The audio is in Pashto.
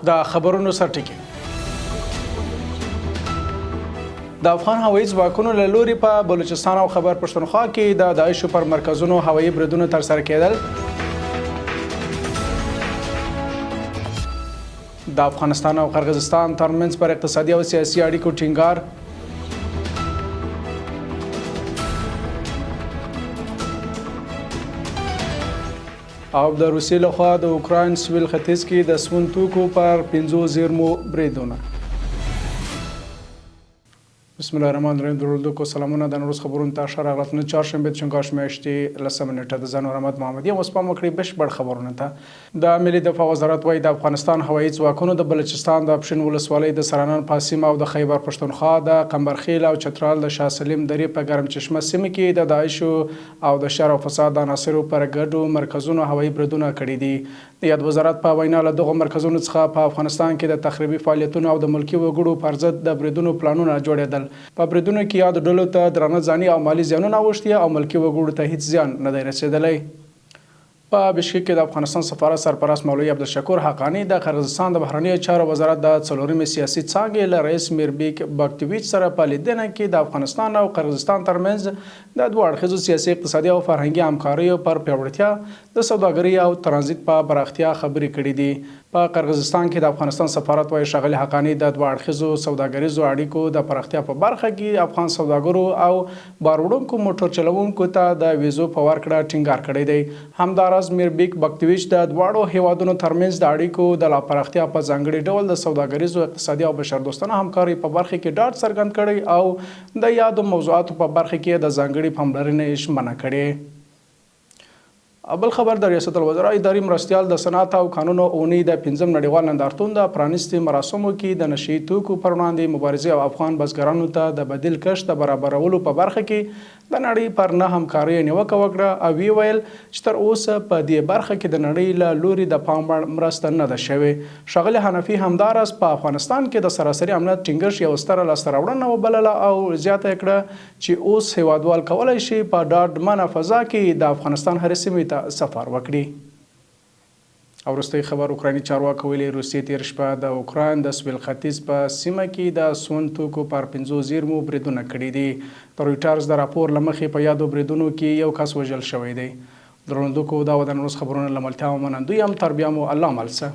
د خبرونو سرټکی د افغان هوایي ځواکونو له لوري په بلوچستان او خیبر پښتونخوا کې د داعشو پر مرکزونو هوایي بریدونه ترسره کېدل. د افغانستان او قرغیزستان ترمنځ پر اقتصادي او سیاسي اړیکو ټینګار. او د روسیې لخوا د اوکراین سویل ختیځ کې د سون توکو پر 5 زیرمو بریدونه. بسم الله الرحمن الرحیم. درودکو سلامونه د نوروز خبرونو ته ښه راغلاست. نن چهارشنبه د چنګاښ میاشتې 10 نیټه د ځان رحمت محمدي اوس په مکړی بشپړ خبرونه ته د ملي دفاع وزارت وايي د افغانستان هوایي ځواکونو د بلوچستان د اپشن ولسوالۍ د سرانان په سیمه او د خیبر پښتونخوا د قمبرخیل او چترال د شاه سلیم درې په ګرم چشمه سیمه کې د داعشو او د شر او فساد عناصرو پر ګډو مرکزونو هوایي بریدونه کړي دي. د یاد وزارت په وینا له دغو مرکزونو څخه په افغانستان کې د تخریبي فعالیتونو او د ملکي وګړو پر ضد د بریدونو پلانونه جوړېدل. په بریدونو کې یاد ډلو ته درانه ځاني او مالي زیانونه اوښتي او ملکي وګړو ته هیڅ زیان نه دی رسېدلی. په بشکک کې د افغانستان سفارت سرپرست مولوي عبدالشکور حقانی د قرغیزستان د بهرنیو چارو وزارت د څلورمې سیاسي څانګې له رئیس میربیک باکتویچ سره په لیدنه کې د افغانستان او قرغیزستان ترمنځ د دوه اړخیزو سیاسي اقتصادي او فرهنګي همکاریو پر پیاوړتیا د سوداګرۍ او ترانزیت په پراختیا خبرې کړې دي. په قرغیزستان کې د افغانستان سفارت وايي ښاغلي حقانی د دوه اړخیزو سوداګریزو اړیکو د پراختیا په برخه کې افغان سوداګرو او بار وړونکو موټر چلوونکو ته د ویزو په ورکړه ټینګار کړی دی. همداراز میربیک باکتویچ د دواړو هیوادونو ترمنځ د اړیکو د لا پراختیا په ځانګړي ډول د سوداګریزو اقتصادي او بشردوستانه همکارۍ په برخه کې ډاډ څرګند کړی او د یادو موضوعاتو په برخه کې د ځانګړي پاملرنې ژمنه کړې. بل خبر د ریاست الوزرا اداري مرستیال د صنعت او قانونو اونۍ د 5م نړیوال نندارتون د پرانیستي مراسمو کې د نشي توکو پر وړاندې مبارزې او افغان بزګرانو ته د بدیل کښت د برابرولو په برخه کې د نړۍ پر نه همکارۍ نیوکه وکړه او ویل چې تر اوسه په دې برخه کې د نړۍ له لوري د پام وړ مرسته نه ده شوې. ښاغلي حنفي همداراز په افغانستان کې د سراسري امنیت ټینګښت یو ستره لاسته راوړنه وبلله او زیاته کړه چې اوس هیوادوال کولی شي په ډاډمنه فضا کې د افغانستان هرې سیمې سفر وکړي. او وروستي خبر اوکرایني چارواکو ویلي روسیې تېره شپه د اوکراین د سویل ختیځ په سیمه کې د سون توکو پر 5 زیرمو بریدونه کړي دي. د رویټرز د راپور له مخې په یادو بریدونو کې یو کس وژل شوی دی. درنوونکو دا و د نن ورځ خبرونه له ملتیا او منندوی یم. تر بیا مو الله مل شه.